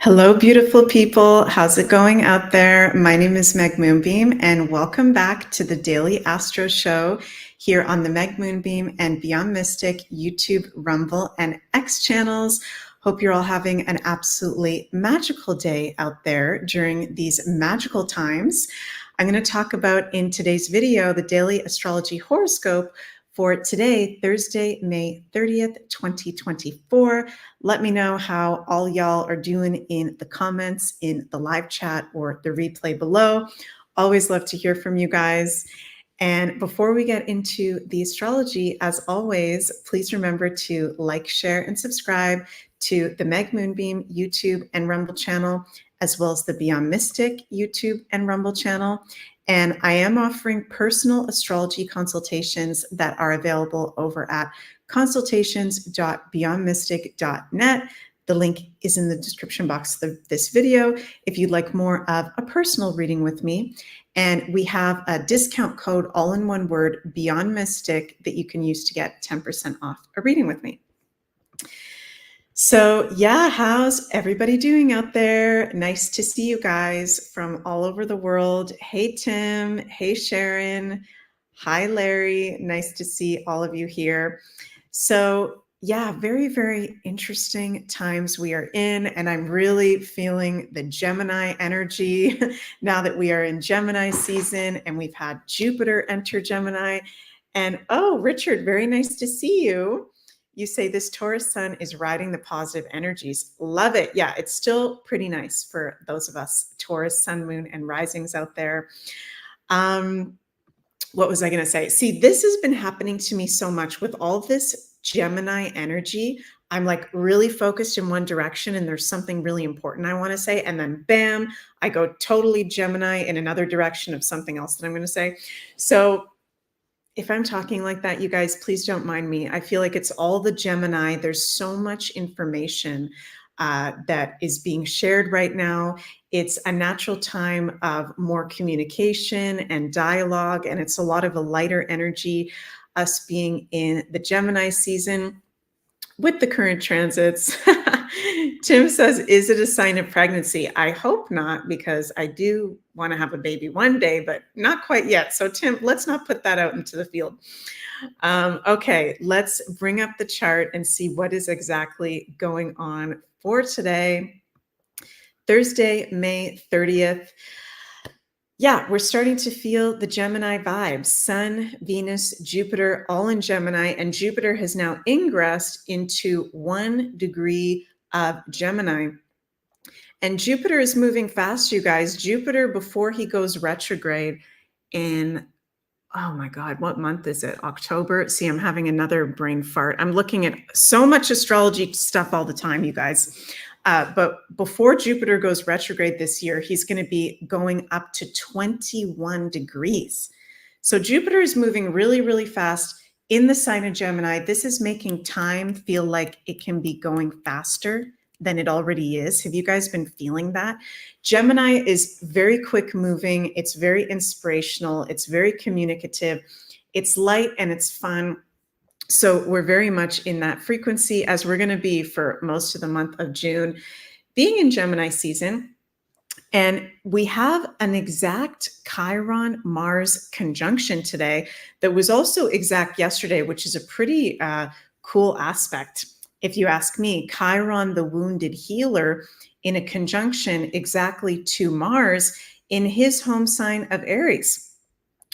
Hello, beautiful people. How's it going out there? My name is Meg Moonbeam, and welcome back to the Daily Astro Show here on the Meg Moonbeam and Beyond Mystic YouTube, Rumble, and X channels. Hope you're all having an absolutely magical day out there during these magical times. I'm going to talk about in today's video the daily astrology horoscope for today, Thursday, May 30th, 2024. Let me know how all y'all are doing in the comments, in the live chat, or the replay below. Always love to hear from you guys. And before we get into the astrology, as always, please remember to like, share, and subscribe to the Meg Moonbeam YouTube and Rumble channel, as well as the Beyond Mystic YouTube and Rumble channel. And I am offering personal astrology consultations that are available over at consultations.beyondmystic.net. The link is in the description box of this video if you'd like more of a personal reading with me. And we have a discount code, all in one word, Beyond Mystic, that you can use to get 10% off a reading with me. So yeah, how's everybody doing out there? Nice to see you guys from all over the world. Hey, Tim. Hey, Sharon. Hi, Larry. Nice to see all of you here. So yeah, very, very interesting times we are in, and I'm really feeling the Gemini energy now that we are in Gemini season and we've had Jupiter enter Gemini. And oh, Richard, very nice to see you. You say this Taurus sun is riding the positive energies. Love it. Yeah, it's still pretty nice for those of us Taurus, sun, moon, and risings out there. What was I going to say? See, this has been happening to me so much with all this Gemini energy. I'm like really focused in one direction and there's something really important I want to say. And then bam, I go totally Gemini in another direction of something else that I'm going to say. So if I'm talking like that, you guys, please don't mind me. I feel like it's all the Gemini. There's so much information that is being shared right now. It's a natural time of more communication and dialogue, and it's a lot of a lighter energy, us being in the Gemini season with the current transits. Tim says, is it a sign of pregnancy? I hope not, because I do want to have a baby one day, but not quite yet. So Tim, let's not put that out into the field. Okay, let's bring up the chart and see what is exactly going on for today, Thursday, May 30th. Yeah, we're starting to feel the Gemini vibes. Sun, Venus, Jupiter, all in Gemini, and Jupiter has now ingressed into 1 degree of Gemini. And Jupiter is moving fast, you guys. Jupiter, before he goes retrograde in, oh my God, what month is it? October? See, I'm having another brain fart. I'm looking at so much astrology stuff all the time, you guys. But before Jupiter goes retrograde this year, he's going to be going up to 21 degrees. So Jupiter is moving really, really fast in the sign of Gemini. This is making time feel like it can be going faster than it already is. Have you guys been feeling that? Gemini is very quick moving. It's very inspirational. It's very communicative. It's light and it's fun. So we're very much in that frequency, as we're going to be for most of the month of June, being in Gemini season. And we have an exact Chiron Mars conjunction today that was also exact yesterday, which is a pretty cool aspect. If you ask me, Chiron, the wounded healer, in a conjunction exactly to Mars in his home sign of Aries.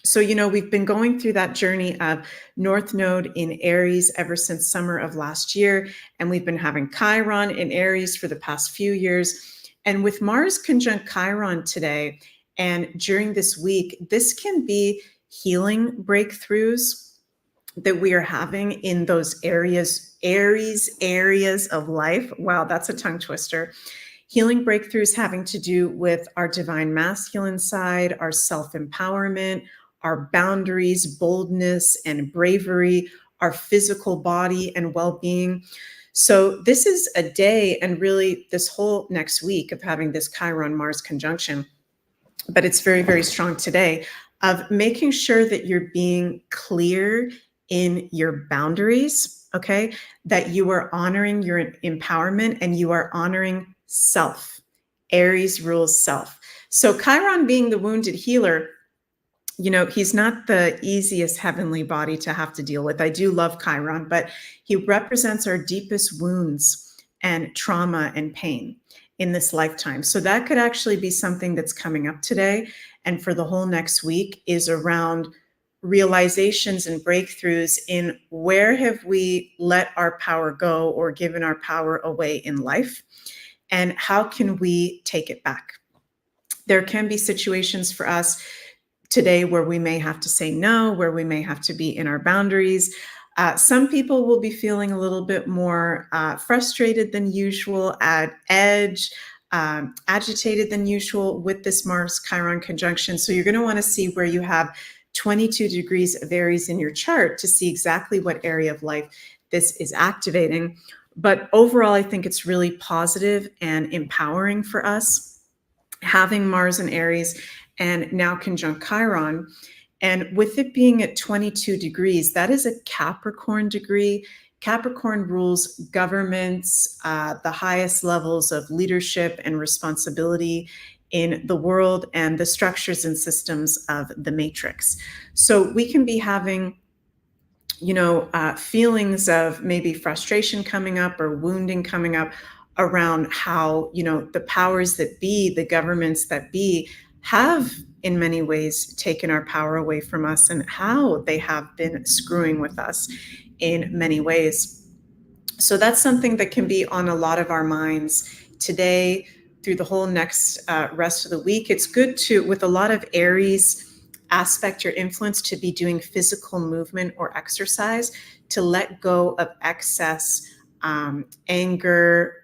So, you know, we've been going through that journey of North Node in Aries ever since summer of last year. And we've been having Chiron in Aries for the past few years. And with Mars conjunct Chiron today and during this week, this can be healing breakthroughs that we are having in those areas of life. Wow, that's a tongue twister. Healing breakthroughs having to do with our divine masculine side, our self-empowerment, our boundaries, boldness, and bravery, our physical body and well-being. So this is a day, and really this whole next week, of having this Chiron Mars conjunction, but it's very, very strong today, of making sure that you're being clear in your boundaries. okay? That you are honoring your empowerment and you are honoring self. Aries rules self. So Chiron being the wounded healer, he's not the easiest heavenly body to have to deal with. I do love Chiron, but he represents our deepest wounds and trauma and pain in this lifetime. So that could actually be something that's coming up today and for the whole next week is around realizations and breakthroughs in where have we let our power go or given our power away in life, and how can we take it back? There can be situations for us today where we may have to say no, where we may have to be in our boundaries. Some people will be feeling a little bit more frustrated than usual, at edge, agitated than usual with this Mars Chiron conjunction. So you're going to want to see where you have 22 degrees of Aries in your chart to see exactly what area of life this is activating. But overall, I think it's really positive and empowering for us having Mars and Aries and now conjunct Chiron. And with it being at 22 degrees, that is a Capricorn degree. Capricorn rules governments, the highest levels of leadership and responsibility in the world, and the structures and systems of the matrix. So we can be having feelings of maybe frustration coming up or wounding coming up around how, the powers that be, the governments that be, have in many ways taken our power away from us and how they have been screwing with us in many ways. So that's something that can be on a lot of our minds today through the whole next rest of the week. It's good to, with a lot of Aries aspect or influence, to be doing physical movement or exercise to let go of excess anger.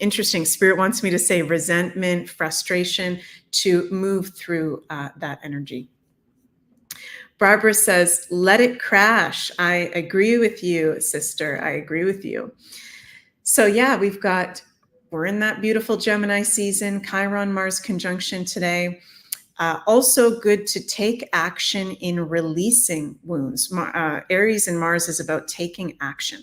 Interesting, Spirit wants me to say resentment, frustration, to move through that energy. Barbara says, let it crash. I agree with you, sister. I agree with you. So yeah, we're in that beautiful Gemini season, Chiron Mars conjunction today. Also good to take action in releasing wounds. Aries and Mars is about taking action,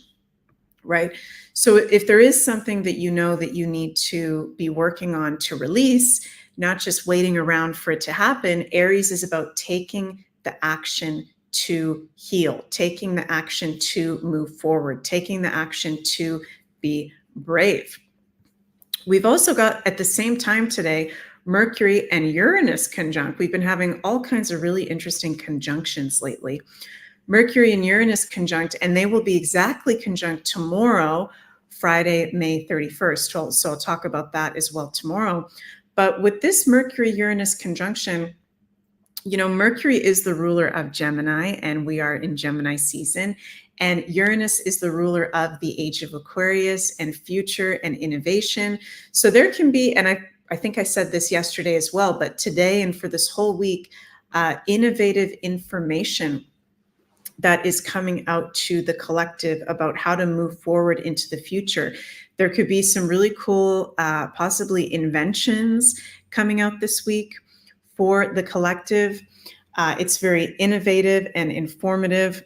right? So if there is something that you know that you need to be working on to release, not just waiting around for it to happen, Aries is about taking the action to heal, taking the action to move forward, taking the action to be brave. We've also got, at the same time today, Mercury and Uranus conjunct. We've been having all kinds of really interesting conjunctions lately. Mercury and Uranus conjunct, and they will be exactly conjunct tomorrow, Friday, May 31st. So I'll talk about that as well tomorrow. But with this Mercury-Uranus conjunction, Mercury is the ruler of Gemini, and we are in Gemini season. And Uranus is the ruler of the age of Aquarius and future and innovation. So there can be, and I think I said this yesterday as well, but today and for this whole week, innovative information that is coming out to the collective about how to move forward into the future. There could be some really cool, possibly inventions coming out this week for the collective. It's very innovative and informative,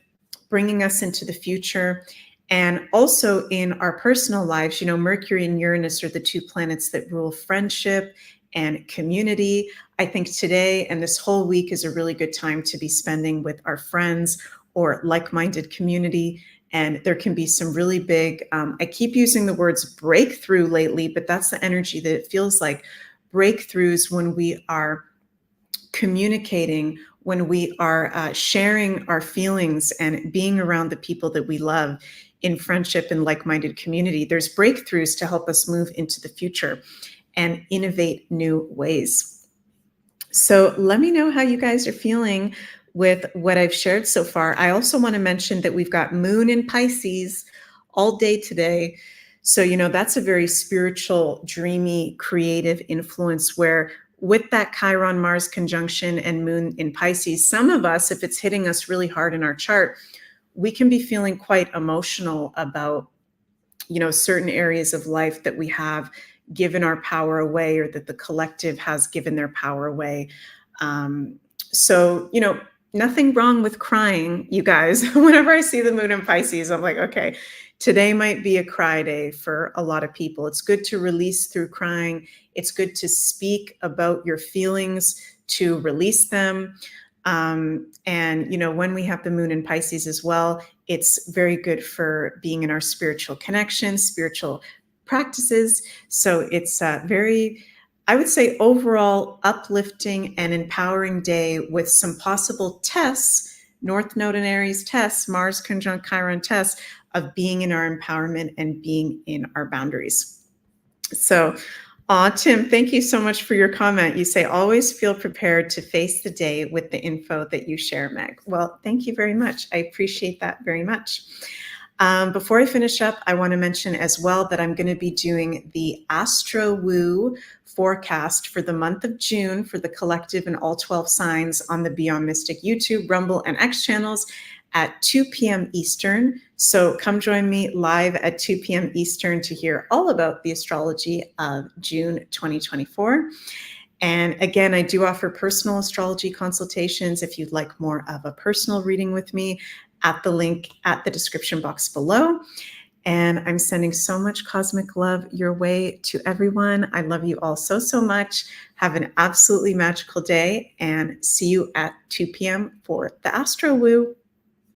bringing us into the future. And also in our personal lives, Mercury and Uranus are the two planets that rule friendship and community. I think today and this whole week is a really good time to be spending with our friends or like-minded community. And there can be some really big, I keep using the words breakthrough lately, but that's the energy that it feels like. Breakthroughs when we are communicating, when we are sharing our feelings and being around the people that we love in friendship and like-minded community. There's breakthroughs to help us move into the future and innovate new ways. So let me know how you guys are feeling with what I've shared so far. I also want to mention that we've got Moon in Pisces all day today. So, that's a very spiritual, dreamy, creative influence where with that Chiron Mars conjunction and Moon in Pisces, some of us, if it's hitting us really hard in our chart, we can be feeling quite emotional about, certain areas of life that we have given our power away or that the collective has given their power away. So, nothing wrong with crying, you guys. Whenever I see the Moon in Pisces, I'm like, okay, Today might be a cry day for a lot of people. It's good to release through crying. It's good to speak about your feelings, to release them. And, you know, when we have the moon in Pisces as well, it's very good for being in our spiritual connections, spiritual practices. So it's very, I would say, overall uplifting and empowering day with some possible tests, North Node in Aries tests, Mars conjunct Chiron tests of being in our empowerment and being in our boundaries. So, Tim, thank you so much for your comment. You say, always feel prepared to face the day with the info that you share, Meg. Well, thank you very much. I appreciate that very much. Before I finish up, I want to mention as well that I'm going to be doing the Astro Woo forecast for the month of June for the collective and all 12 signs on the Beyond Mystic YouTube, Rumble, and X channels at 2 p.m. Eastern. So come join me live at 2 p.m. Eastern to hear all about the astrology of June 2024. And again, I do offer personal astrology consultations if you'd like more of a personal reading with me, at the link at the description box below. And I'm sending so much cosmic love your way to everyone. I love you all so, so much. Have an absolutely magical day and see you at 2 p.m. for the Astro Woo.